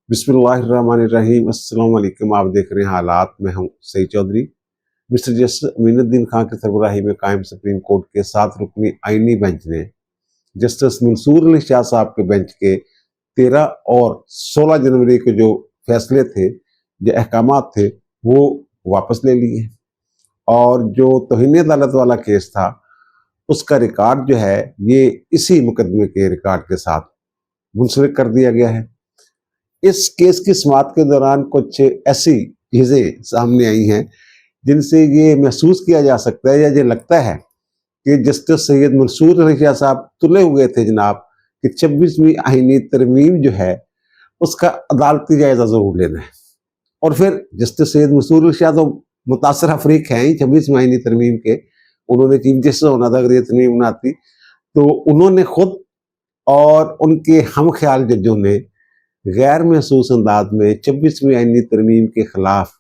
बिस्मिल्लाहिर्रहमानिर्रहीम। अस्सलाम वालेकुम। आप देख रहे हैं हालात। मैं हूं सईद चौधरी। मिस्टर जस्टिस अमीनुद्दीन खान की सरबराही में कायम सुप्रीम कोर्ट के 7 रुकनी आईनी बेंच ने जस्टिस मंसूर अली शाह साहब के बेंच के 13 और 16 जनवरी के जो फैसले थे, जो अहकामात थे, वो वापस ले लिए। और जो तौहीन अदालत वाला केस था, उसका रिकॉर्ड जो है ये इसी मुकदमे के रिकॉर्ड के साथ मुंसलिक कर दिया गया है। इस केस की समाअत के दौरान कुछ ऐसी चीजें सामने आई हैं जिनसे ये महसूस किया जा सकता है या ये लगता है कि जस्टिस सैयद मंसूर अली शाह साहब तुले हुए थे जनाब कि 26वीं आईनी तरमीम जो है उसका अदालती जायजा जरूर लेना है। और फिर जस्टिस सैयद मंसूर अली शाह तो मुतासर अफरीक हैं ही 26वीं आईनी तरमीम के। उन्होंने चीफ जस्टिस होना था अगर ये तरमीम बनाती, तो उन्होंने खुद और उनके हम ख्याल जजों ने गैर महसूस अंदाज में 26वीं आईनी तरमीम के खिलाफ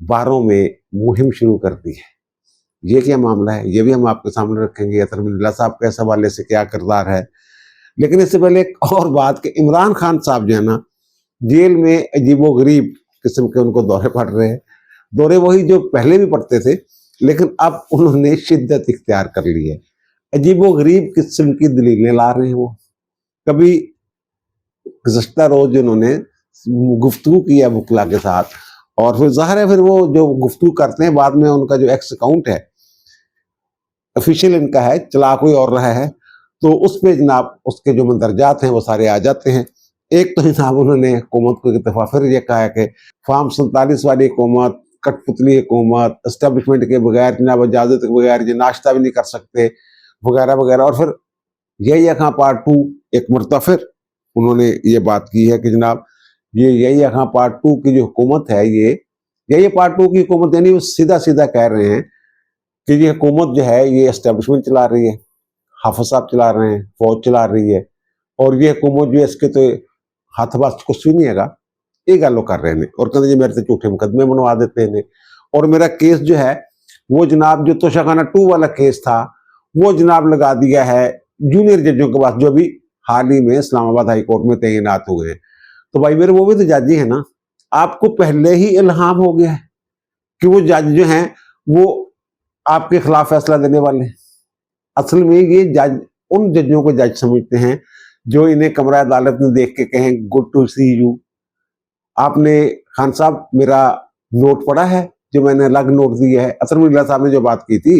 बारों में मुहिम शुरू कर दी है। ये क्या मामला है, ये भी हम आपके सामने रखेंगे। अतरमिल्ला साहब के इस हवाले से क्या किरदार है। लेकिन इससे पहले एक और बात कि इमरान खान साहब जो है ना, जेल में अजीबो गरीब किस्म के उनको दौरे पड़ रहे हैं। दौरे वही जो पहले भी पड़ते थे, लेकिन अब उन्होंने शिद्दत इख्तियार कर ली है। अजीबो गरीब किस्म की दलीलें ला रहे हैं वो। कभी गुज़श्ता रोज उन्होंने गुफ्तगू किया वकला के साथ, और फिर जाहिर है फिर वो जो गुफ्तगू करते हैं बाद में उनका जो एक्स अकाउंट है ऑफिशियल इनका है, चला कोई और रहा है, तो उस पे जनाब उसके जो मंदरजात हैं वो सारे आ जाते हैं। एक तो जनाब उन्होंने हुकूमत को एक दफ़ा फिर ये कहा है कि फार्म 47 वाली हुकूमत, कठपुतली हुकूमत, एस्टेब्लिशमेंट के बगैर जनाब इजाज़त के बगैर ये नाश्ता भी नहीं कर सकते वगैरह वगैरह। और फिर यही खां पार्ट 2 एक मरतबा फिर उन्होंने ये बात की है कि जनाब ये यही खां पार्ट 2 की जो हुकूमत है, ये पार्ट 2 की हुकूमत, यानी वो सीधा सीधा कह रहे हैं कि ये हुकूमत जो है ये एस्टेब्लिशमेंट चला रही है, हाफिज साहब चला रहे हैं, फौज चला रही है, और ये हुकूमत जो है इसके तो हाथ बात कुछ भी नहीं है। ये गल कर रहे हैं और कहते जी मेरे से झूठे मुकदमे बनवा देते हैं। और मेरा केस जो है वो जनाब जो तोशाखाना 2 वाला केस था वो जनाब लगा दिया है जूनियर जजों के पास, जो भी हाल ही में इस्लामाबाद हाई कोर्ट में तैनात हुए हैं। तो भाई मेरे वो भी तो जज ही है ना। आपको पहले ही इल्हाम हो गया है कि वो जज जो हैं वो आपके खिलाफ फैसला देने वाले हैं। असल में ये जज उन जजों को जज समझते हैं जो इन्हें कमरा अदालत में देख के कहें गुड टू सी यू। आपने खान साहब मेरा नोट पढ़ा है जो मैंने अलग नोट दिया है, असरमुल्ला साहब ने जो बात की थी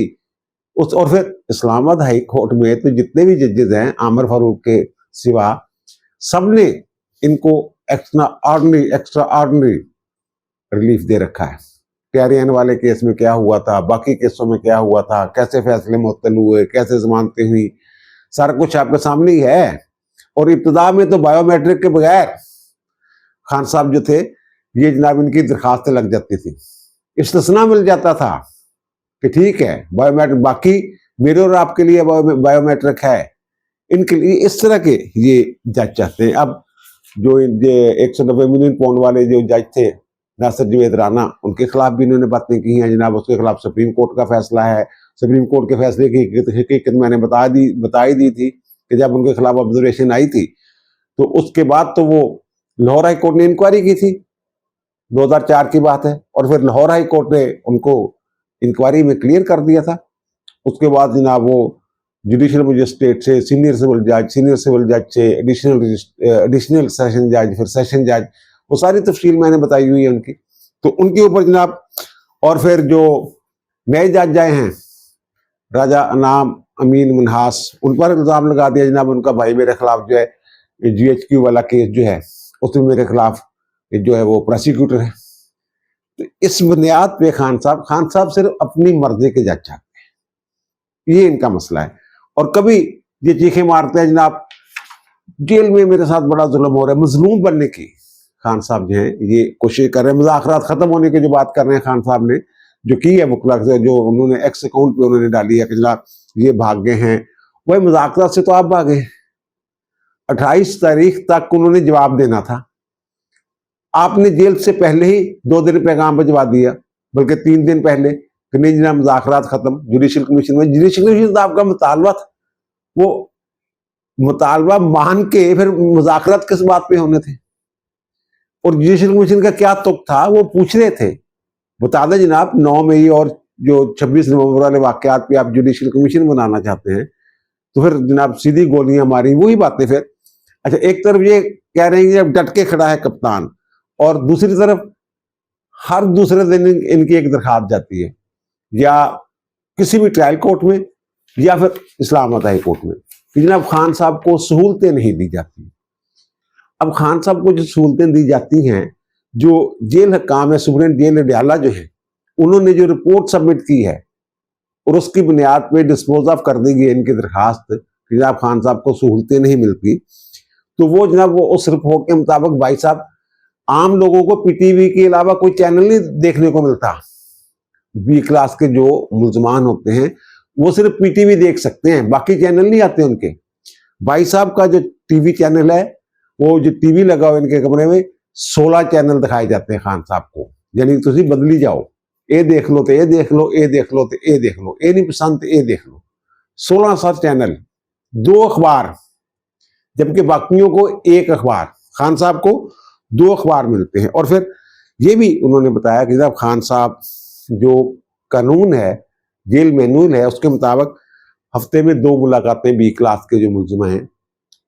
उस। और फिर इस्लामाबाद हाई कोर्ट में तो जितने भी जजेस हैं आमिर फारूक के सिवा, सबने इनको एक्स्ट्रा ऑर्डिनरी रिलीफ दे रखा है। कैरियन वाले केस में क्या हुआ था, बाकी केसों में क्या हुआ था, कैसे फैसले मुअत्तल हुए, कैसे जमानतें हुई, सारा कुछ आपके सामने ही है। और इब्तिदा में तो बायोमेट्रिक के बगैर खान साहब जो थे ये जनाब इनकी दरखास्त लग जाती थी, इस्तिस्ना मिल जाता था कि ठीक है बायोमेट्रिक, बाकी मेरे और आपके लिए बायोमेट्रिक है, इनके लिए इस तरह के ये जज चाहते हैं। अब जो 190 मिलियन पाउंड वाले जो जज थे नासिर जवेद राना, उनके खिलाफ भी इन्होंने बातें की हैं जनाब। उसके खिलाफ सुप्रीम कोर्ट का फैसला है। सुप्रीम कोर्ट के फैसले की हकीकत मैंने बताई दी थी कि जब उनके खिलाफ ऑब्जर्वेशन आई थी तो उसके बाद तो वो लाहौर हाई कोर्ट ने इंक्वायरी की थी, 2004 की बात है, और फिर लाहौर हाई कोर्ट ने उनको इंक्वायरी में क्लियर कर दिया था। उसके बाद जनाब वो जुडिशियल मजिस्ट्रेट से सीनियर सिविल जज से एडिशनल सेशन जज, फिर सेशन जज, वो सारी तफसील मैंने बताई हुई है उनकी। तो उनके ऊपर जनाब, और फिर जो नए जज आए हैं राजा अनाम अमीन मनहास, उन पर इल्ज़ाम लगा दिया जनाब उनका भाई मेरे खिलाफ जो है GHQ वाला केस जो है उसमें मेरे खिलाफ जो है वो प्रोसिक्यूटर है। तो इस बुनियाद पे खान साहब सिर्फ अपनी मर्जी के जज चाहते हैं, ये इनका मसला है। और कभी ये चीखें मारते हैं जनाब जेल में मेरे साथ बड़ा जुल्म हो रहा है। मजलूम बनने की खान साहब जो है ये कोशिश कर रहे हैं, मुज़ाकरात खत्म होने की जो बात कर रहे हैं खान साहब ने जो की है वकला से, जो उन्होंने एक्स अकाउंट पे उन्होंने डाली है कि जनाब ये भाग गए हैं, वही मुज़ाकरात से तो आप भागे। 28 तारीख तक उन्होंने जवाब देना था, आपने जेल से पहले ही 2 दिन पैगाम भिजवा दिया, बल्कि 3 दिन पहले कि नहीं जनाब मुज़ाकरात खत्म। जुडिशियल कमीशन में, जुडिशियल कमीशन तो आपका मुतालबा था, वो मुतालबा मान के फिर मुज़ाकरात किस बात पे होने थे। और जुडिशल कमीशन का क्या तुक था, वो पूछ रहे थे बता दें जनाब 9 मई और जो 26 नवंबर वाले वाकयात पे आप जुडिशल कमीशन बनाना चाहते हैं, तो फिर जनाब सीधी गोलियां मारी, वही बातें फिर। अच्छा, एक तरफ ये कह रहे हैं कि अब डट के खड़ा है कप्तान, और दूसरी तरफ हर दूसरे दिन इनकी एक दरखास्त जाती है या किसी भी ट्रायल कोर्ट में या फिर इस्लामाबाद हाई कोर्ट में कि जनाब खान साहब को सहूलतें नहीं दी जाती। अब खान साहब को जो सहूलतें दी जाती हैं, जो जेल हकाम है, सुप्रीम जेल अडयाला जो है, उन्होंने जो रिपोर्ट सबमिट की है और उसकी बुनियाद पे डिस्पोज ऑफ कर दी गई इनकी दरखास्त कि जनाब खान साहब को सहूलतें नहीं मिलती, तो वो जनाब वो उस रिपोर्ट के मुताबिक भाई साहब आम लोगों को पीटीवी के अलावा कोई चैनल नहीं देखने को मिलता। बी क्लास के जो मुलजमान होते हैं वो सिर्फ पीटीवी देख सकते हैं, बाकी चैनल नहीं आते उनके। भाई साहब का जो टीवी चैनल है, वो जो टीवी लगा हुआ इनके कमरे में 16 चैनल दिखाए जाते हैं खान साहब को, यानी तुम बदली जाओ, ये देख लो तो ये देख लो, ये देख लो तो ये देख लो, ये नहीं पसंद तो ये देख लो। 16 चैनल, 2 अखबार, जबकि बाकियों को 1 अखबार, खान साहब को 2 अखबार मिलते हैं। और फिर ये भी उन्होंने बताया कि जब खान साहब जो कानून है, जेल मैनुअल है, उसके मुताबिक हफ्ते में 2 मुलाकातें बी क्लास के जो मुलजिम हैं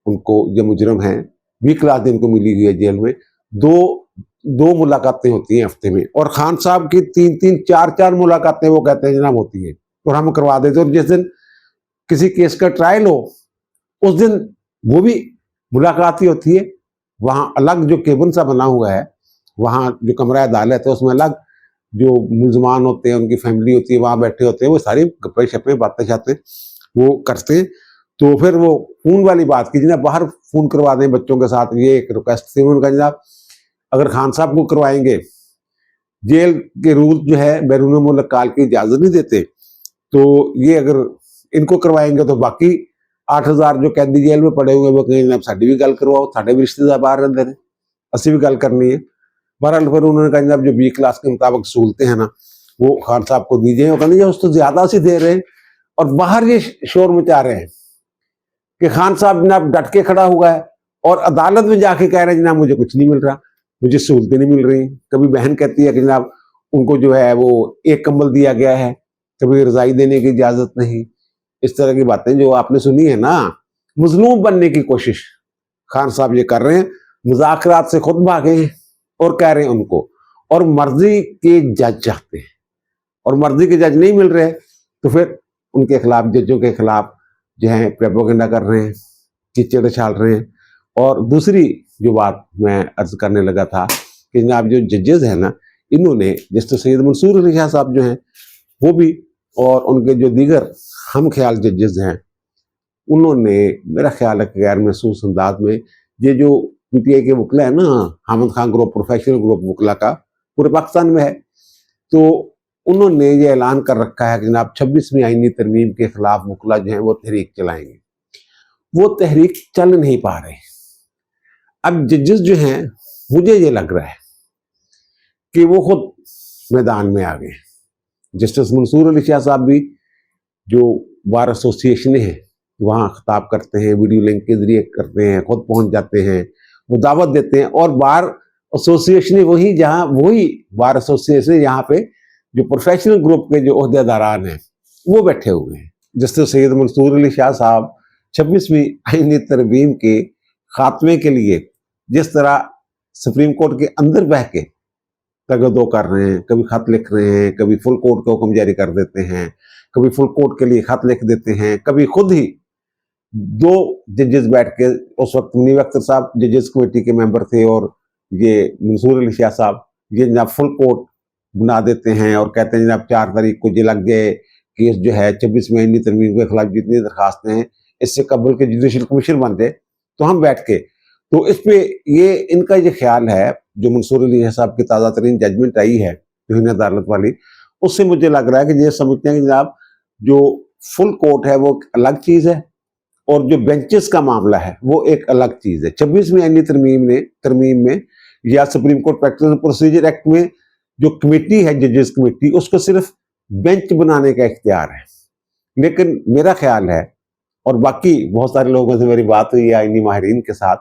उनको, जो मुजरम हैं, बी क्लास जिनको मिली हुई है जेल में, दो मुलाकातें होती हैं हफ्ते में। और खान साहब की 3-3, 4-4 मुलाकातें वो कहते हैं जनाब होती है और हम करवा देते। और जिस दिन किसी केस का ट्रायल हो उस दिन वो भी मुलाकात ही होती है। वहां अलग जो केबिन सा बना हुआ है, वहां जो कमरा अदालत है उसमें अलग जो मुलजमान होते हैं, उनकी फैमिली होती है, वहां बैठे होते हैं, वो सारी गप्पे शप्पे बातें शातें वो करते हैं। तो फिर वो फोन वाली बात की जनाब बाहर फोन करवा दें बच्चों के साथ, ये एक रिक्वेस्ट थी उनका जनाब, अगर खान साहब को करवाएंगे, जेल के रूल जो है बैरून मुल्क कॉल की इजाजत नहीं देते, तो ये अगर इनको करवाएंगे तो बाकी 8000 जो कैदी जेल में पड़े हुए वो कहें जनाब साड़ी भी गल करवाओ, साढ़े भी रिश्तेदार बाहर रहते हैं, असि भी गल करनी है। बहरहाल फिर उन्होंने कहा जनाब जो बी क्लास के मुताबिक सहूलतें हैं ना वो खान साहब को दीजिए। वो कहते उस तो ज्यादा सी दे रहे हैं, और बाहर ये शोर मचा रहे हैं कि खान साहब जनाब डट के खड़ा हुआ है और अदालत में जाके कह रहे हैं जनाब मुझे कुछ नहीं मिल रहा, मुझे सहूलतें नहीं मिल रही। कभी बहन कहती है कि जनाब उनको जो है वो 1 कंबल दिया गया है, कभी रजाई देने की इजाजत नहीं। इस तरह की बातें जो आपने सुनी है ना, मजलूम बनने की कोशिश खान साहब ये कर रहे हैं, मुज़ाकरात से खुद भागे हैं और कह रहे हैं उनको, और मर्जी के जज चाहते हैं, और मर्जी के जज नहीं मिल रहे तो फिर उनके खिलाफ, जजों के खिलाफ जो है प्रोपेगेंडा कर रहे हैं, कीचड़ उछाल रहे हैं। और दूसरी जो बात मैं अर्ज करने लगा था कि जनाब जो जजेस हैं ना, इन्होंने जस्टिस सैयद मंसूर अली शाह साहब जो हैं वो भी, और उनके जो दीगर हम ख्याल जजेस हैं, उन्होंने मेरा ख्याल है गैर महसूस अंदाज में, ये जो पीटीआई के वकला है ना, Hamid Khan group, professional group वकला का पूरे पाकिस्तान में है, तो उन्होंने ये ऐलान कर रखा है कि जनाब 26वीं आईनी तरमीम के खिलाफ वकला जो है वो तहरीक चलाएंगे। वो तहरीक चल नहीं पा रहे। अब जजेस जो हैं, मुझे ये लग रहा है कि वो खुद मैदान में आ गए। जस्टिस मंसूर अली शाह साहब भी जो बार एसोसिएशन है वहाँ खिताब करते हैं, वीडियो लिंक के जरिए करते हैं, खुद पहुंच जाते हैं, वो दावत देते हैं। और बार एसोसिएशन वही, जहाँ वही बार एसोसिएशन यहाँ पे जो प्रोफेशनल ग्रुप के जो ओहदेदारान हैं वो बैठे हुए हैं। जस्टिस सैयद मंसूर अली शाह साहब 26वीं आईनी तरमीम के खात्मे के लिए जिस तरह सुप्रीम कोर्ट के अंदर बह के तगदो कर रहे हैं, कभी खत लिख रहे हैं, कभी फुल कोर्ट का हुक्म जारी कर देते हैं, कभी फुल कोर्ट के लिए खत लिख देते हैं, कभी खुद ही 2 जजेस बैठ के, उस वक्त मुनीर अख्तर साहब जजेस कमेटी के मेंबर थे और ये मंसूर अली शाह साहब, ये जनाब फुल कोर्ट बना देते हैं और कहते हैं जनाब 4 तारीख को ये लग गए केस जो है 26वीं आईनी तरमीम के खिलाफ जितनी दरखास्तें हैं इससे कबल के जुडिशल कमीशन बन जाए, तो हम बैठ के, तो इस पे ये इनका ये ख्याल है, जो मंसूर अली शाह साहब की ताज़ा तरीन जजमेंट आई है तौहीन अदालत वाली, उससे मुझे लग रहा है कि ये समझते हैं कि जनाब जो फुल कोर्ट है वो अलग चीज़ है और जो बेंचेस का मामला है वो एक अलग चीज़ है। 26वीं आईनी तरमीम में या supreme court practice procedure act में जो कमेटी है, जजेस कमेटी, उसको सिर्फ बेंच बनाने का इख्तियार है। लेकिन मेरा ख्याल है, और बाकी बहुत सारे लोगों से मेरी बात हुई है आईनी माहिरीन के साथ,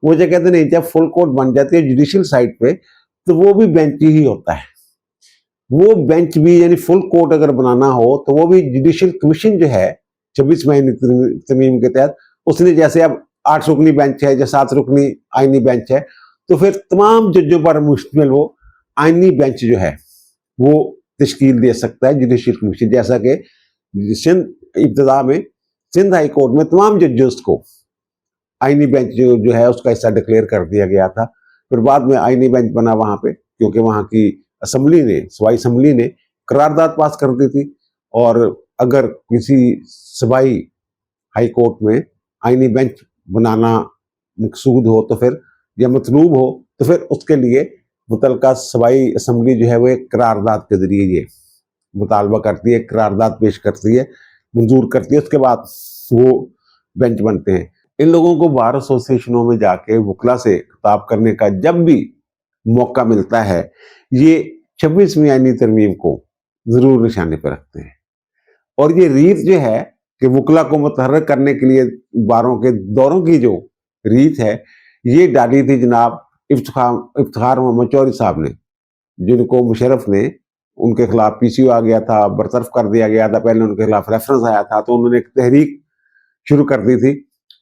वो जो कहते नहीं, जब फुल कोर्ट बन जाती है जुडिशियल साइड पे तो वो भी बेंच ही होता है। वो बेंच भी यानी फुल कोर्ट अगर बनाना हो तो वो भी जुडिशियल कमीशन जो है 26 आईनी तरमीम के तहत, उसने जैसे अब 8 रुकनी बेंच है या 7 रुकनी आईनी बेंच है, तो फिर तमाम जजों पर मुश्तमिल वो आईनी बेंच जो है वो तश्कील दे सकता है जुडिशियल कमीशन। जैसा कि सिंध इब्तदा में सिंध हाई कोर्ट में तमाम जजों को आईनी बेंच जो है उसका हिस्सा डिक्लेयर कर दिया गया था। फिर बाद में आईनी बेंच बना वहां पे, क्योंकि वहां की असेंबली ने, सूबाई असेंबली ने करारदाद पास कर दी थी, और अगर किसी सूबाई हाई कोर्ट में आईनी बेंच बनाना मकसूद हो तो फिर या मतलूब हो तो फिर उसके लिए मुतलका सूबाई असेंबली जो है वो एक करारदाद के जरिए ये मुतालबा करती है, करारदाद पेश करती है, मंजूर करती है, उसके बाद वो बेंच बनते हैं। इन लोगों को बार एसोसिएशनों में जाके वकला से खिताब करने का जब भी मौका मिलता है, ये 26वीं आईनी तरमीम को जरूर निशाने पर रखते हैं। और ये रीत जो है कि वकला को मुतहर्रिक करने के लिए बारों के दौरों की जो रीत है, ये डाली थी जनाब इफ्तिखार मोहम्मद चौधरी साहब ने, जिनको मुशर्रफ ने, उनके खिलाफ पीसीओ आ गया था, बरतरफ कर दिया गया था, पहले उनके खिलाफ रेफरेंस आया था, तो उन्होंने एक तहरीक शुरू कर दी थी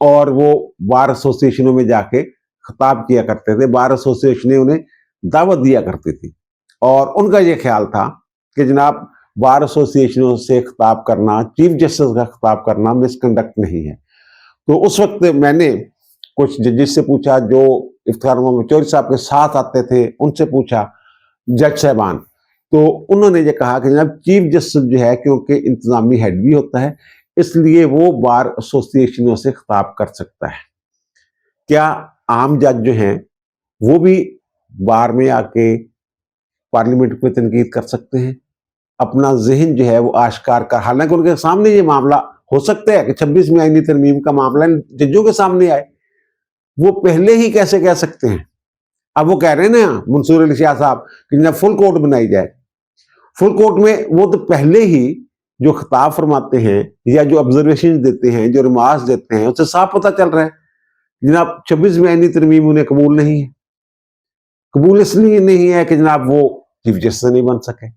और वो बार एसोसिएशनों में जाके खिताब किया करते थे। बार एसोसिएशन उन्हें दावत दिया करती थी और उनका ये ख्याल था कि जनाब बार एसोसिएशनों से खिताब करना, चीफ जस्टिस का खिताब करना मिसकंडक्ट नहीं है। तो उस वक्त मैंने कुछ जजेस से पूछा जो इफ्तिखार मोहम्मद चौधरी साहब के साथ आते थे, उनसे पूछा जज साहबान, तो उन्होंने ये कहा कि जनाब चीफ जस्टिस जो है क्योंकि इंतजामी हेड भी होता है, इसलिए वो बार एसोसिएशनों से खिताब कर सकता है। क्या आम जज जो हैं वो भी बार में आके पार्लियामेंट में तनकीद कर सकते हैं, अपना जहन जो है वो आश्कार कर, हालांकि उनके सामने ये मामला हो सकता है कि 26वीं आईनी तरमीम का मामला जजों के सामने आए, वो पहले ही कैसे कह सकते हैं। अब वो कह रहे हैं ना मंसूर अली शाह साहब कि जब फुल कोर्ट बनाई जाए, फुल कोर्ट में वो तो पहले ही जो खिताब फरमाते हैं या जो ऑब्जर्वेशन देते हैं, जो रिमार्क्स देते हैं, उससे साफ पता चल रहा है जनाब 26वीं आईनी तरमीम उन्हें कबूल नहीं है। कबूल इसलिए नहीं है कि जनाब वो चीफ जस्टिस नहीं बन सके।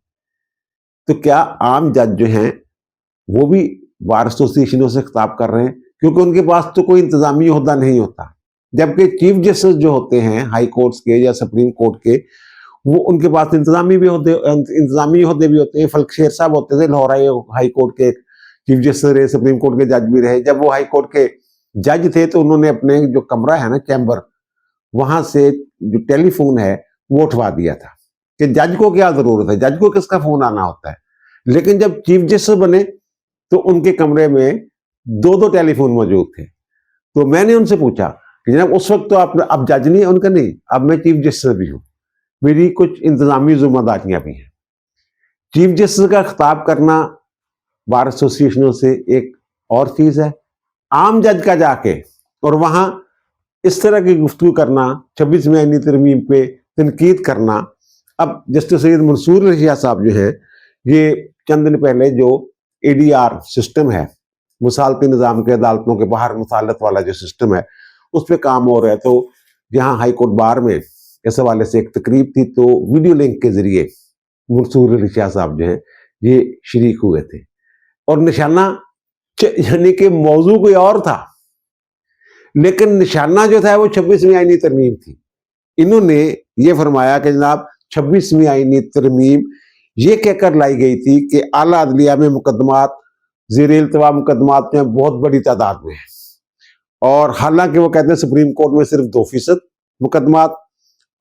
तो क्या आम जज जो हैं वो भी बार एसोसिएशनों से खिताब कर रहे हैं, क्योंकि उनके पास तो कोई इंतजामी ओहदा नहीं होता, जबकि चीफ जस्टिस जो होते हैं हाई कोर्ट्स के या सुप्रीम कोर्ट के, वो उनके पास इंतजामी होते भी होते हैं। फल्क शेर साहब होते थे, लाहौर हाई कोर्ट के चीफ जस्टिस रहे, सुप्रीम कोर्ट के जज भी रहे। जब वो हाई कोर्ट के जज थे तो उन्होंने अपने जो कमरा है ना, चैम्बर, वहां से जो टेलीफोन है वो उठवा दिया था कि जज को क्या जरूरत है, जज को किसका फोन आना होता है। लेकिन जब चीफ जस्टिस बने तो उनके कमरे में 2-2 टेलीफोन मौजूद थे। तो मैंने उनसे पूछा कि जनाब उस वक्त तो आप अब जज नहीं है, उनका नहीं, अब मैं चीफ जस्टिस भी हूं, मेरी कुछ इंतजामी जिम्मेदारियां भी हैं। चीफ जस्टिस का खिताब करना बार एसोसिएशनों से एक और चीज है, आम जज का जाके और वहां इस तरह की गुफ्तगू करना, 26वीं आईनी तरमीम पे तनकीद करना। अब जस्टिस सैयद मंसूर अली शाह साहब जो है, ये चंद दिन पहले जो एडीआर सिस्टम है, मुसालती निज़ाम के अदालतों के बाहर मुसालत वाला जो सिस्टम है, उस पर काम हो रहा है। तो यहाँ हाई कोर्ट बार में इस हवाले से एक तकरीब थी, तो वीडियो लिंक के जरिए मंसूर अली शाह साहब जो है ये शरीक हुए थे, और निशाना यानी कि मौजू कोई और था, लेकिन निशाना जो था वो 26वीं आईनी तरमीम थी। इन्होंने ये फरमाया कि जनाब 26वीं आईनी तरमीम ये कहकर लाई गई थी कि आला अदलिया में मुकदमात, ज़ेरे इल्तवा मुकदमात में बहुत बड़ी तादाद में है, और हालांकि वो कहते हैं सुप्रीम कोर्ट में सिर्फ 2% मुकदमात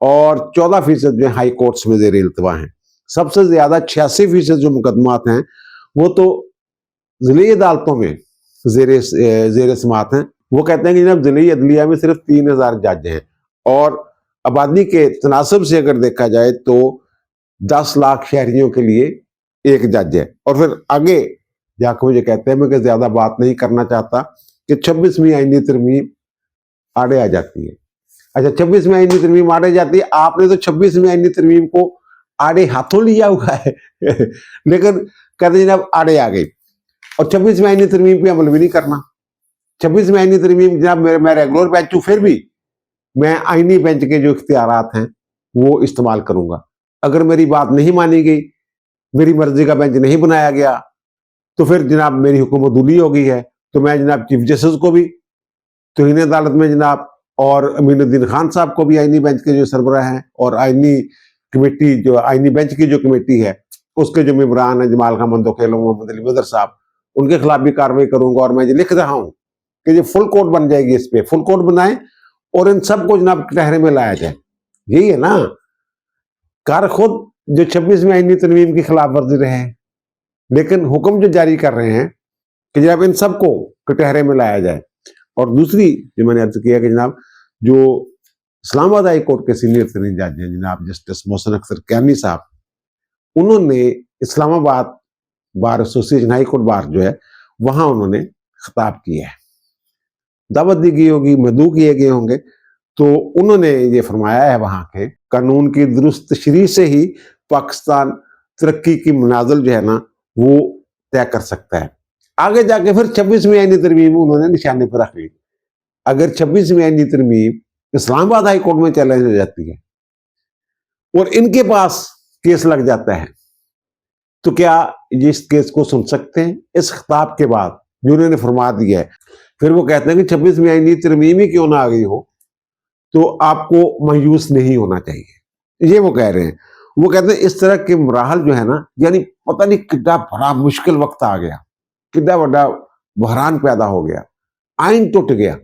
और 14% जो हाई कोर्ट्स में ज़ेरे इल्तवा हैं। सबसे ज्यादा 86% जो मुकदमात हैं वो तो जिले अदालतों में जेर समात हैं। वो कहते हैं कि जनाब जिले अदलिया में सिर्फ 3000 जज हैं, और आबादी के तनासब से अगर देखा जाए तो 10 लाख शहरियों के लिए एक जज है। और फिर आगे जाकर मुझे कहते हैं, मैं कि ज्यादा बात नहीं करना चाहता, कि 26वीं आईनी तरमीम आड़े आ जाती है। अच्छा, 26वीं आईनी तरमीम आड़े जाती है, आपने तो 26वीं आईनी तरमीम को आड़े हाथों लिया हुआ है लेकिन कहते जनाब आड़े आ गई, और 26वीं आईनी तरमीम पे अमल भी नहीं करना। 26वीं आईनी तरमीम जनाब मैं रेगुलर बैच हूं, फिर भी मैं आईनी बेंच के जो इख्तियारात हैं वो इस्तेमाल करूंगा। अगर मेरी बात नहीं मानी गई, मेरी मर्जी का बेंच नहीं बनाया गया, तो फिर जनाब मेरी हुकूमत उली हो गई है। तो मैं जनाब चीफ जस्टिस को भी तौहीन अदालत में जनाब और अमीनुद्दीन खान साहब को भी आईनी बेंच के जो सरबराह हैं और आईनी कमेटी जो आईनी बेंच की जो कमेटी है उसके जो मेंबरान है जमाल खान दोखेल, मोहम्मद अली बदर साहब, उनके खिलाफ भी कार्रवाई करूंगा। और मैं ये लिख रहा हूं कि ये फुल कोर्ट बन जाएगी, इस पे फुल कोर्ट बनाए और इन सबको जनाब कटहरे में लाया जाए। यही है ना, कार खुद जो 26वीं आईनी तरमीम की खिलाफ वर्जी रहे हैं, लेकिन हुक्म जो जारी कर रहे हैं कि जनाब इन सबको कटहरे में लाया जाए। और दूसरी जो मैंने अर्ज किया कि जनाब जो इस्लामाबाद हाई कोर्ट के सीनियर तरीन जज हैं जनाब जस्टिस मोहसिन अख्तर कैनी साहब, उन्होंने Islamabad bar association high court bar जो है वहां उन्होंने खिताब किया है, दावत दी गई होगी, मदऊ किए गए होंगे। तो उन्होंने ये फरमाया है वहां के कानून की दुरुस्त तशरीह से ही पाकिस्तान तरक्की की मनाजिल जो है ना वो तय कर सकता है। आगे जाके फिर 26वीं आईनी तरमीम उन्होंने निशाने पर रख ली। अगर 26वीं आईनी तरमीम इस्लामाबाद हाई कोर्ट में चैलेंज हो जाती है और इनके पास केस लग जाता है, तो क्या ये इस केस को सुन सकते हैं? इस खिताब के बाद जो उन्होंने फरमा दिया है, फिर वो कहते हैं कि 26वीं आईनी तरमीम ही क्यों ना आ गई हो तो आपको मायूस नहीं होना चाहिए, ये वो कह रहे हैं। वो कहते हैं इस तरह के मराहल जो है ना, यानी पता नहीं कितना बड़ा मुश्किल वक्त आ गया, कितना बड़ा बहरान पैदा हो गया, आइन टूट गया।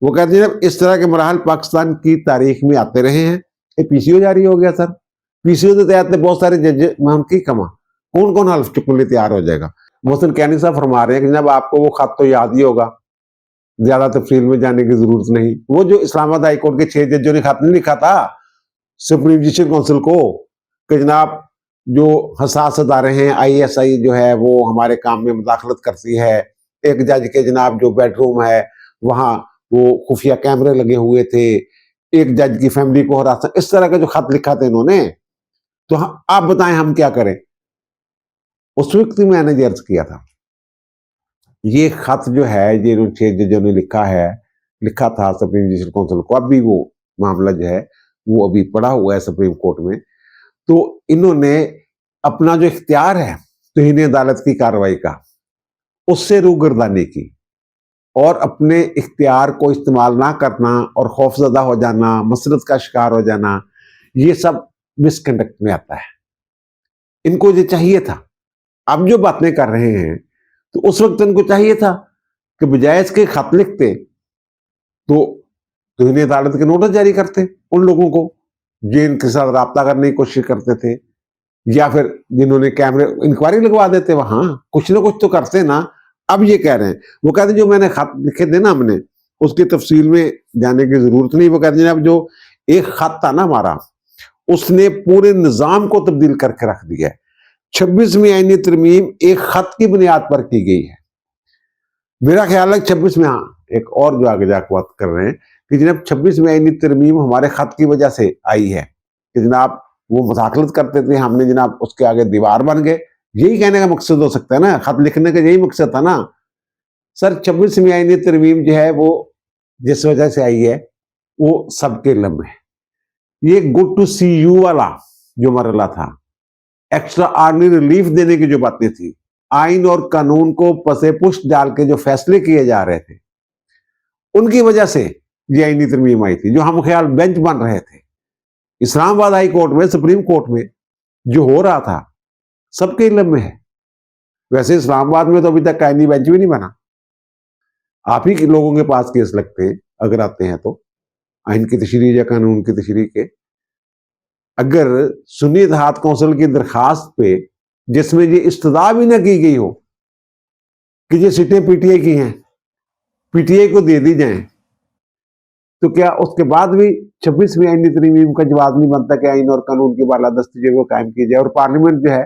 वो कहते हैं इस तरह के मराहल पाकिस्तान की तारीख में आते रहे हैं। ये पीसीओ जारी हो गया सर, पीसीओ के तहत बहुत सारे जज में उनकी कमा कौन कौन हल्फ चुकने तैयार हो जाएगा। मोहसिन कैनी साहब फरमा रहे हैं कि जब आपको वो खत तो याद ही होगा, ज्यादा तफसील में जाने की जरूरत नहीं। वो जो इस्लामाबाद हाई कोर्ट के 6 जजों ने खत नहीं लिखा था सुप्रीम जुडिशल काउंसिल को कि जनाब जो हसास अदारे हैं, ISI जो है वो हमारे काम में मुदाखलत करती है, एक जज के जनाब जो बेडरूम है वहां वो खुफिया कैमरे लगे हुए थे, एक जज की फैमिली को हरासा, इस तरह का जो खत लिखा था इन्होंने, तो आप बताएं हम क्या करें। उस वक्त मैंने ये अर्ज किया था, ये खत जो है ये 6 जजों ने लिखा था सुप्रीम जुडिशल काउंसिल को, अभी वो मामला जो है वो अभी पड़ा हुआ है सुप्रीम कोर्ट में। तो इन्होंने अपना जो इख्तियार है तौहीन अदालत की कार्रवाई का, उससे रूगर्दानी की और अपने इख्तियार को इस्तेमाल ना करना और खौफजदा हो जाना, मसरत का शिकार हो जाना, ये सब मिसकंडक्ट में आता है। इनको ये चाहिए था, अब जो बातें कर रहे हैं तो उस वक्त इनको चाहिए था कि बजाय इसके खत लिखते तो तौहीन अदालत के नोटिस जारी करते उन लोगों को जो इनके साथ रब्ता करने की कोशिश करते थे, या फिर जिन्होंने कैमरे इंक्वायरी लगवा देते, वहां कुछ ना कुछ तो करते ना। अब ये कह रहे हैं, वो कहते हैं जो मैंने खत लिखे थे ना हमने उसकी तफसील में जाने की जरूरत नहीं। वो कहते हैं अब जो एक खत था ना हमारा, उसने पूरे निजाम को तब्दील करके रख दिया है। 26वीं आईनी तरमीम एक खत की बुनियाद पर की गई है। मेरा ख्याल है 26 में, हाँ एक और जो आगे जाकर बात कर रहे हैं कि जनाब 26वीं आईनी तरमीम हमारे खत की वजह से आई है कि जनाब वो मुदाखलत करते थे, हमने जनाब उसके आगे दीवार बन गए। यही कहने का मकसद हो सकता है ना, खत लिखने का यही मकसद था ना सर। 26वीं आईनी तरमीम जो है वो जिस वजह से आई है वो सबके इल्म है। ये गुड टू सी यू वाला जो मरला था, एक्स्ट्रा ऑर्डिनरी रिलीफ देने की जो बातें थी, आइन और कानून को पसे पुष्ट डाल के जो फैसले किए जा रहे थे, उनकी वजह से ये आईनी तरमीम आई थी। जो हम ख्याल बेंच बन रहे थे इस्लामाबाद हाई कोर्ट में, सुप्रीम कोर्ट में जो हो रहा था, सबके इल्म में है। वैसे इस्लामाबाद में तो अभी तक आईनी बेंच भी नहीं बना, आप ही के लोगों के पास केस लगते हैं अगर आते हैं तो आइन की तशरीह या कानून की तशरीह के। अगर सुन्नी इत्तेहाद कौंसिल की दरखास्त पे जिसमें ये इस्तदा भी ना की गई हो कि ये सीटें पीटीआई की हैं, पीटीआई को दे दी जाएं, तो क्या उसके बाद भी 26वीं आईनी तरमीम का जवाब नहीं बनता कि आइन और कानून की बालादस्ती जो कायम की जाए। और पार्लियामेंट जो है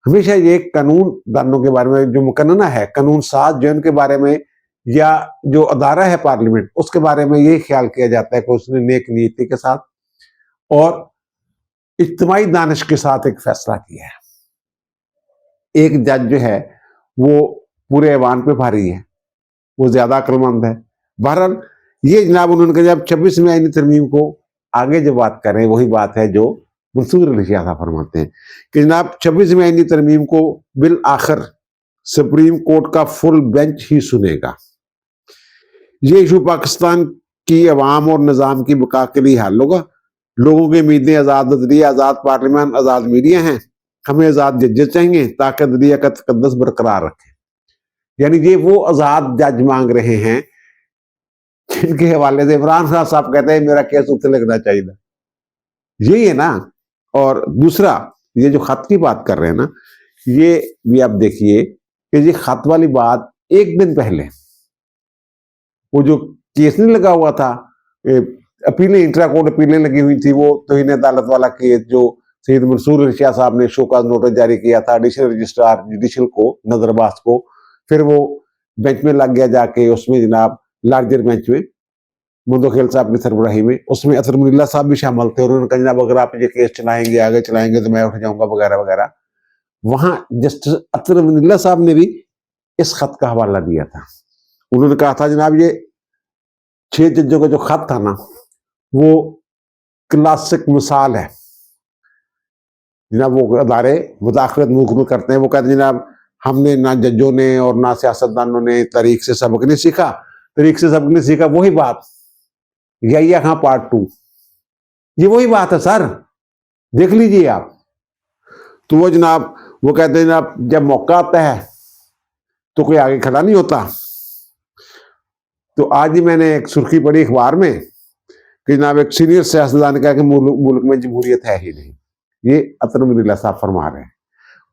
हमेशा ये कानून दानों के बारे में जो मुकन्ना है, कानून साज जो इनके बारे में या जो अदारा है पार्लियामेंट, उसके बारे में ये ख्याल किया जाता है कि उसने नेक नीति के साथ और इज्तिमाई दानिश के साथ एक फैसला किया है। एक जज जो है वो पूरे ऐवान पे भारी है, वो ज्यादा अक्लमंद है। बहरहाल ये जनाब उन्होंने कहा जब 26वीं आईनी तरमीम को आगे जो बात कर रहे हैं वही बात है जो मंसूर अली शाह साहब फरमाते हैं कि जनाब 26वीं आईनी तरमीम को बिल आखिर सुप्रीम कोर्ट का फुल बेंच ही सुनेगा। ये इशू पाकिस्तान की अवाम और निज़ाम की बका के लिए हल होगा। लोगों की उम्मीदें आज़ाद अदलिया, आज़ाद पार्लियामान, आज़ाद मीडिया हैं। हमें आज़ाद जजेस चाहिए ताकि अदलिया का तकद्दुस बरकरार रखें। यानी ये वो आज़ाद जज मांग रहे हैं जिनके हवाले से इमरान खान साहब कहते हैं मेरा केस उत्ते लगना चाहिए। यही है ना। और दूसरा ये जो खत की बात कर रहे हैं ना, ये भी आप देखिए कि ये खत वाली बात एक दिन पहले वो जो केस नहीं लगा हुआ था, अपीलें, इंट्रा कोर्ट अपीलें लगी हुई थी, वो तौहीन अदालत वाला केस जो सैयद मंसूर अली शाह साहब ने शोकाज नोटिस जारी किया था एडिशनल रजिस्ट्रार जुडिशल को, नजर अब्बास को, फिर वो बेंच में लग गया जाके, उसमें जनाब लार्जर बेंच में मुंदोखेल साहब की सरबराही में, उसमें अतर मुनिल्लाह साहब भी शामिल थे। उन्होंने कहा जनाब अगर आप ये केस चलाएंगे, आगे चलाएंगे तो मैं उठ जाऊंगा वगैरह वगैरह। वहां जस्टिस अतर मुनिल्लाह साहब ने भी इस खत का हवाला दिया था। उन्होंने कहा था जनाब ये 6 जजों का जो खत था ना वो क्लासिक मिसाल है। जनाब वो अदारे मुदाखलत मुकम्मल करते हैं, वो कहते हैं जनाब हमने ना जजों ने और ना सियासतदानों ने तारीख से सबक नहीं सीखा, तारीख से सबक नहीं सीखा, वही बात या हाँ पार्ट 2, ये वही बात है सर, देख लीजिए आप। तो वो जनाब वो कहते हैं जनाब जब मौका आता है तो कोई आगे खड़ा नहीं होता। तो आज ही मैंने एक सुर्खी पढ़ी अखबार में कि जनाब एक सीनियर सियासतदान कहा कि मुल्क में जमहूरियत है ही नहीं। ये अतर मुनिल्लाह साहब फरमा रहे हैं।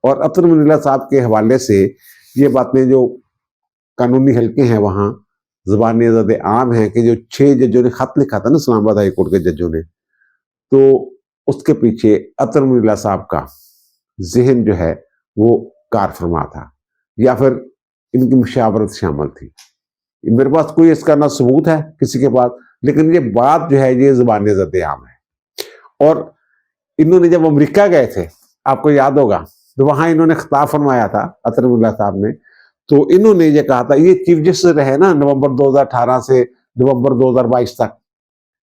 और अतर मुनिल्लाह साहब के हवाले से ये बातें जो कानूनी हल्के हैं वहाँ ज़बानी ज़्यादा आम है कि जो 6 जजों ने खत लिखा था ना इस्लामाबाद हाई कोर्ट के जजों ने, तो उसके पीछे अतर मुनिल्लाह साहब का जहन जो है वो कार फरमा था या फिर इनकी मुशावरत शामिल थी। मेरे पास कोई इसका ना सबूत है किसी के पास, लेकिन ये बात जो है ये ज़बानी ज़्यादा आम है। और इन्होंने जब अमेरिका गए थे, आपको याद होगा, तो वहां इन्होंने खिताब फरमाया था अतर मुनिल्लाह साहब ने। तो इन्होंने ये कहा था, ये चीफ जस्टिस रहे ना नवंबर 2018 से नवंबर 2022 तक,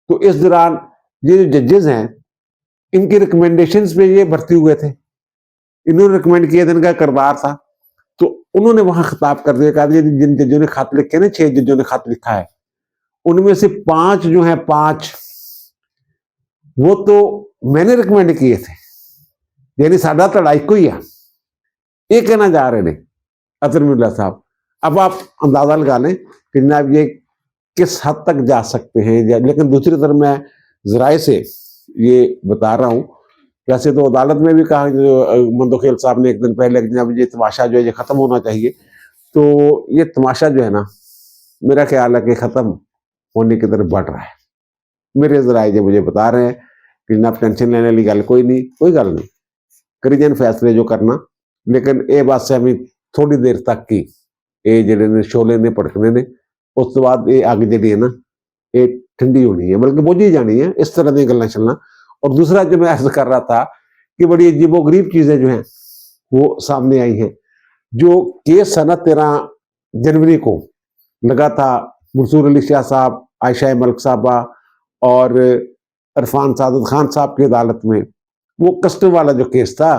तो इस दौरान ये जो जजेस हैं इनकी रिकमेंडेशंस पे ये भर्ती हुए थे, इन्होंने रिकमेंड किया था, इनका किरदार था। तो उन्होंने वहां खिताब कर दिया, कहा जिन जजों ने खत लिखे ना, 6 जजों ने खत लिखा है, उनमें से 5 जो है 5 वो तो मैंने रिकमेंड किए थे, यानी साडा तो लाइक ही है, ये कहना जा रहे ने अतर मुनिल्लाह साहब। अब आप अंदाजा लगा लें कि जनाब ये किस हद तक जा सकते हैं। लेकिन दूसरी तरफ मैं जराए से ये बता रहा हूँ, वैसे तो अदालत में भी कहा, जो मुंदोखेल साहब ने एक दिन पहले जनाब ये तमाशा जो है ये खत्म होना चाहिए। तो ये तमाशा जो है ना, मेरा ख्याल है कि खत्म होने की तरफ बढ़ रहा है। मेरे जराए जो मुझे बता रहे हैं कि जनाब टेंशन लेने वाली गल कोई नहीं, कोई गल नहीं, करी जान फैसले जो करना, लेकिन ये बात से हमें थोड़ी देर तक की ये जेडे ने शोले ने भड़कने ने, उस तो बाद ये अग जी है ना ये ठंडी होनी है, बल्कि बुझ ही जानी है, इस तरह दी गल्लां चलना। और दूसरा जो मैं अर्ज कर रहा था कि बड़ी अजीबोगरीब चीजें जो हैं वो सामने आई हैं। जो केस है ना 13 जनवरी को लगा था मंसूर अली शाह साहब, आयशा मलिक साहबा और इरफान सादत खान साहब की अदालत में, वो कस्टम वाला जो केस था,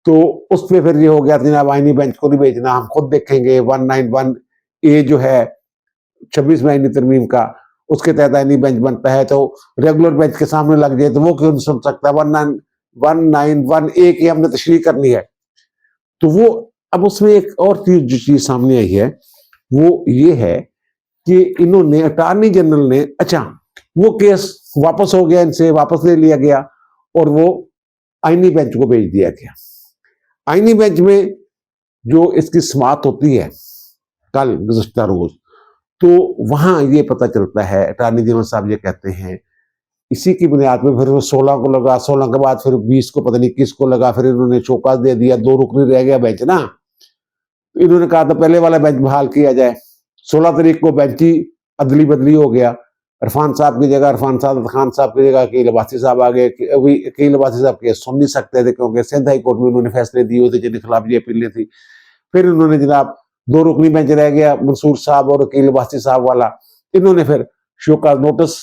तो उसमें फिर ये हो गया जनाब आईनी बेंच को नहीं भेजना, हम खुद देखेंगे। 191A जो है 26वीं आईनी तरमीम का, उसके तहत आईनी बेंच बनता है, तो रेगुलर बेंच के सामने लग जाए तो वो क्यों नहीं सुन सकता। 191A की हमने तशरीह करनी है। तो वो अब उसमें एक और चीज जो चीज सामने आई है वो ये है कि इन्होंने अटॉर्नी जनरल ने, अच्छा वो केस वापस हो गया, इनसे वापस ले लिया गया और वो आईनी बेंच को भेज दिया गया। आईनी बेंच में जो इसकी समाअत होती है कल गुज़श्ता रोज, तो वहां ये पता चलता है, अटॉर्नी जनरल साहब ये कहते हैं, इसी की बुनियाद में फिर 16 को लगा, 16 के बाद फिर 20 को पता नहीं किस को लगा, फिर इन्होंने शोकाज दे दिया, 2 रुकनी रह गया बेंच ना। तो इन्होंने कहा था पहले वाला बेंच बहाल किया जाए। 16 तारीख को बेंच की अदली बदली हो गया, इरफान साहब की जगह इरफान सादत खान साहब की जगह अकील अब्बासी साहब आ गए। अकील अब्बासी साहब केस सुन नहीं सकते थे क्योंकि सिंध हाई कोर्ट में उन्होंने फैसले दिए हुए थे जिनके खिलाफ ये अपीलें थी। फिर उन्होंने जनाब 2 रुकनी बेंच रह गया, मंसूर साहब और अकील अब्बासी साहब वाला, इन्होंने फिर शो काज नोटिस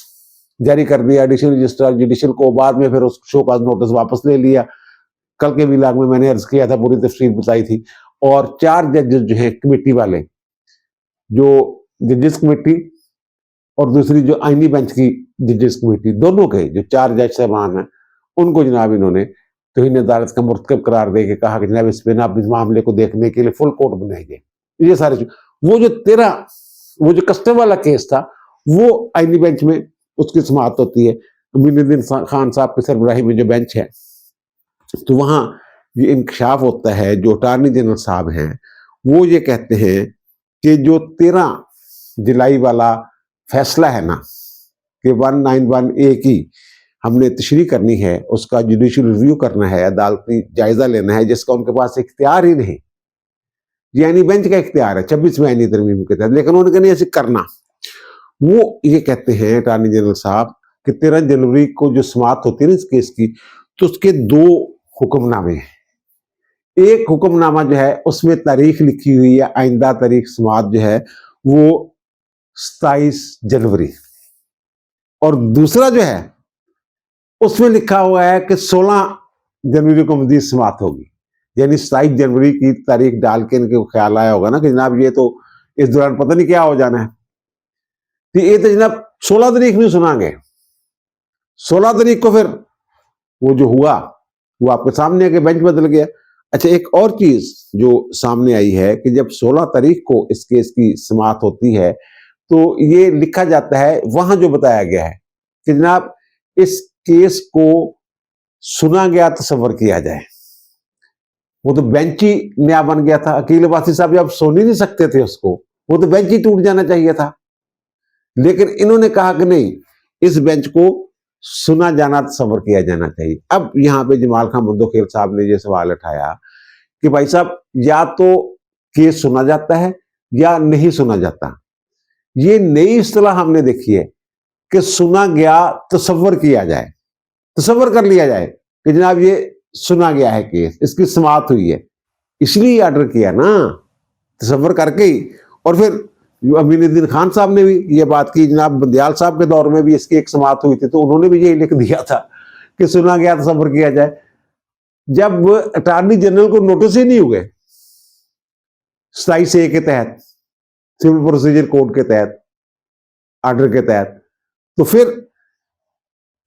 जारी कर दिया एडिशनल रजिस्ट्रार जुडिशियल को। बाद में फिर उस शो काज नोटिस वापस ले लिया। कल के विलाग में मैंने अर्ज किया था, पूरी तफसील बताई थी। और 4 जजेस जो हैं कमेटी वाले, जो जजेस कमेटी और दूसरी जो आईनी बेंच की जजेस कमेटी, दोनों के जो 4 जज साहबान हैं, उनको जनाब इन्होंने तौहीन अदालत का मुर्तकब करार दे के कहा कि जनाब इस पे ना इस मामले को देखने के लिए फुल कोर्ट बनाइए। ये सारे वो जो 13 वो जो कस्टम वाला केस था, वो आईनी बेंच में उसकी समाअत होती है। अमीनुद्दीन खान साहब की सरबराही में जो बेंच है, तो वहां ये इंकशाफ होता है। जो अटॉर्नी जनरल साहब हैं वो ये कहते हैं कि जो 13 जुलाई वाला फैसला है ना कि 191A की हमने तशरीह करनी है, उसका जुडिशियल रिव्यू करना है, अदालती जायजा लेना है, जिसका उनके पास इख्तियार ही नहीं। यानी बेंच का इख्तियार है 26वें आईनी तरमीम के तहत, लेकिन उन्होंने नहीं ऐसे करना। वो ये कहते हैं अटॉर्नी जनरल साहब कि 13 जनवरी को जो समाअत होती है ना इस केस की, तो उसके 2 हुक्मनामे हैं। एक हुक्मनामा जो है उसमें तारीख लिखी हुई है, आइंदा तारीख समाअत जो है वो 27 जनवरी, और दूसरा जो है उसमें लिखा हुआ है कि 16 जनवरी को मजीद समाअत होगी। यानी 27 जनवरी की तारीख डाल के इनके ख्याल आया होगा ना कि जनाब ये तो इस दौरान पता नहीं क्या हो जाना है, तो ये तो जनाब 16 तारीख नहीं सुनाएंगे। 16 तारीख को फिर वो जो हुआ वो आपके सामने आके बेंच बदल गया। अच्छा, एक और चीज जो सामने आई है कि जब 16 तारीख को इस केस की समाअत होती है, तो ये लिखा जाता है, वहां जो बताया गया है कि जनाब इस केस को सुना गया, तसव्वुर किया जाए। वो तो बेंच ही नया बन गया था। अकील वासी साहब अब सुन ही नहीं सकते थे उसको, वो तो बेंच ही टूट जाना चाहिए था। लेकिन इन्होंने कहा कि नहीं, इस बेंच को सुना जाना, तसव्वुर किया जाना चाहिए। अब यहां पे जमाल खान मुंदोखेल साहब ने ये सवाल उठाया कि भाई साहब, या तो केस सुना जाता है या नहीं सुना जाता। ये नई इस्तिलाह हमने देखी है कि सुना गया, तसव्वुर किया जाए, तसव्वुर कर लिया जाए कि जनाब ये सुना गया है केस, इसकी समाअत हुई है, इसलिए ऑर्डर किया ना, तसव्वुर करके ही। और फिर अमीनुद्दीन खान साहब ने भी ये बात की, जनाब बंदयाल साहब के दौर में भी इसकी एक समाअत हुई थी, तो उन्होंने भी यही लिख दिया था कि सुना गया, तसव्वुर किया जाए। जब अटॉर्नी जनरल को नोटिस ही नहीं हुए 27A के तहत, सिविल प्रोसीजर कोड के तहत, ऑर्डर के तहत, तो फिर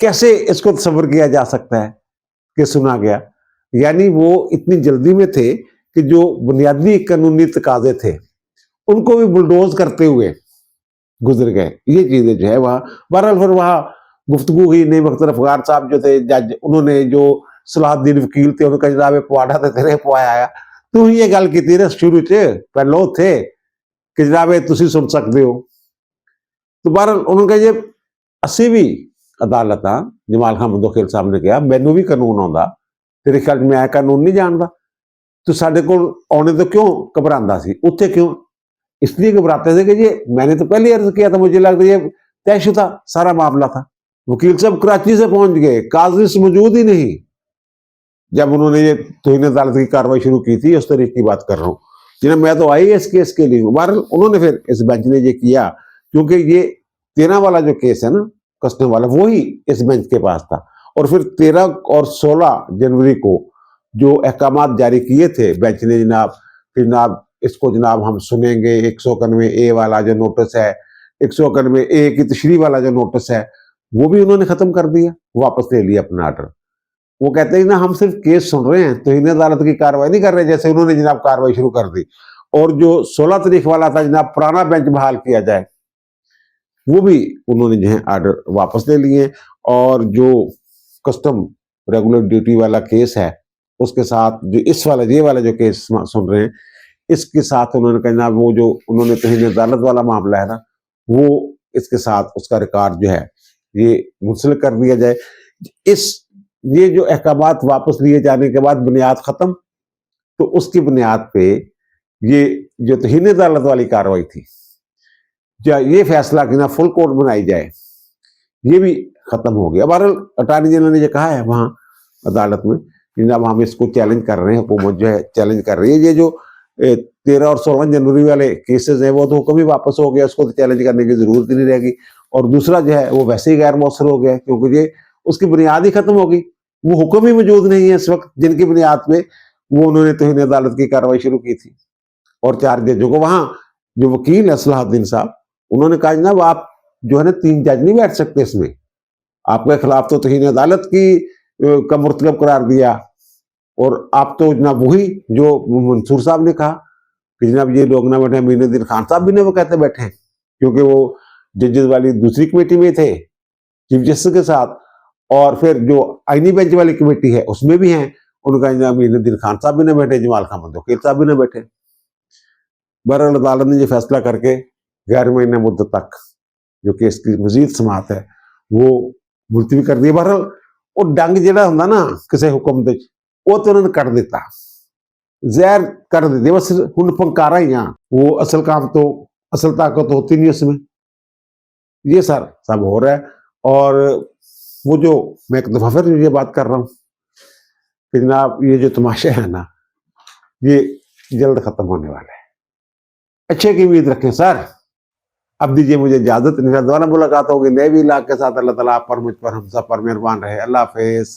कैसे इसको तसव्वुर किया जा सकता है कि सुना गया। यानी वो इतनी जल्दी में थे कि जो बुनियादी कानूनी तकाजे थे उनको भी बुलडोज करते हुए गुजर गए। ये चीजें जो है वहां बहरहाल फिर वहां गुफ्तगू हुई। नईम अख्तर अफगार साहब जो थे जज, उन्होंने जो सलाहुद्दीन वकील थे उन्होंने कहा जनाब पवाड़ा तो तेरे पवाया आया, तू ये गल की ना शुरू च पहलो थे कि जनाब तुसी सुन सकते हो। तो बहरहाल उन्होंने कहा जे असी भी अदालत हाँ, जमाल खान मुंदोखेल साहब ने कहा मैनू भी कानून आउंदा, तेरे ख्याल मैं कानून नहीं जानता, तो साडे कोल आने तो क्यों घबरांदा सी, उत्थे क्यों इसलिए घबराते थे कि ये मैंने तो पहले अर्ज किया था, मुझे लगता ये तयशुदा सारा मामला था। वकील साहब कराची से पहुंच गए, काजी मौजूद ही नहीं जब उन्होंने ये तौहीन अदालत की कार्रवाई शुरू की थी। उस तरीके की बात कर रहा हूँ जिन्हें मैं तो आई इस केस के लिए। बहरहाल उन्होंने फिर इस बेंच ने ये किया, क्योंकि ये 13 वाला जो केस है ना कस्टम वाला, वही इस बेंच के पास था। और फिर 13 और 16 जनवरी को जो अहकामात जारी किए थे बेंच ने जनाब इसको जनाब हम सुनेंगे। 191A वाला जो नोटिस है, 191A की तशरीह वाला जो नोटिस है, वो भी उन्होंने खत्म कर दिया, वापस ले लिया अपना आर्डर। वो कहते हैं ना हम सिर्फ केस सुन रहे हैं, तौहीन अदालत की कार्रवाई नहीं कर रहे, जैसे उन्होंने जनाब कार्रवाई शुरू कर दी। और जो 16 तारीख वाला था जनाब पुराना बेंच बहाल किया जाए, वो भी उन्होंने जो है आर्डर वापस ले लिए। और जो कस्टम रेगुलर ड्यूटी वाला केस है उसके साथ जो इस वाला ये वाला जो केस सुन रहे हैं, इसके साथ उन्होंने कहना वो जो उन्होंने तौहीन अदालत वाला मामला है ना, वो इसके साथ उसका रिकॉर्ड जो है ये मुंसलिक कर दिया जाए। ये जो अहकामात वापस लिए जाने के बाद बुनियाद खत्म, तो उसकी बुनियाद पे ये जो तौहीन अदालत वाली कार्रवाई थी, या ये फैसला कि ना फुल कोर्ट बनाई जाए, ये भी खत्म हो गया। बहरहाल अटॉर्नी जनरल ने ये कहा है वहां अदालत में कि जनाब हम इसको चैलेंज कर रहे हैं, हुकूमत जो है चैलेंज कर रही है। ये जो 13 और 16 जनवरी वाले केसेस हैं वो तो हुक्म ही वापस हो गया, उसको तो चैलेंज करने की जरूरत ही नहीं रहेगी। और दूसरा जो है वो वैसे ही गैर मौसर हो गया, क्योंकि ये उसकी बुनियाद ही खत्म होगी, वो हुक्म ही मौजूद नहीं है इस वक्त जिनकी बुनियाद पे वो उन्होंने तौहीन अदालत की कार्रवाई शुरू की थी। और 4 जजों को वहां जो वकील है सलाहुद्दीन साहब, उन्होंने कहा जनाब आप जो है ना 3 जज नहीं बैठ सकते इसमें, आपके खिलाफ तो तौहीन अदालत की का मुर्तकब करार दिया, और आप तो जनाब वही जो मंसूर साहब ने कहा कि जनाब ये लोग ना बैठे, अमीनुद्दीन खान साहब भी ना वो कहते बैठे हैं, क्योंकि वो जजेस वाली दूसरी कमेटी में थे चीफ जस्टिस के साथ, और फिर जो आईनी बेंच वाली कमेटी है उसमें भी हैं, उनका जनाब अमीनुद्दीन खान साहब भी ना बैठे, जमाल खान वकील साहब भी ना बैठे। बहरहाल अदालत ने ये फैसला करके 11 महीने मुद्दत तक जो केस की मजीद समात है वो मुलतवी कर दी। बहरहाल वो डंग जिहड़ा हुंदा ना किसी हुक्म दे वो तो उन्होंने कट दिता, जहर कर देते, बस हुन फंकारा ही हाँ, वो असल काम तो असल ताकत होती नहीं उसमें। ये सर सब हो रहा है। और वो जो मैं एक दफा फिर ये बात कर रहा हूँ कि जनाब ये जो तमाशा है ना ये जल्द खत्म होने वाला है, अच्छे की उम्मीद रखें सर। अब दीजिए मुझे इजाजत, दोबारा मुलाकात होगी नए भी इलाके के साथ। अल्लाह ताला आप पर, मुझ पर, हम सब पर मेहरबान रहे। अल्लाह हाफिज।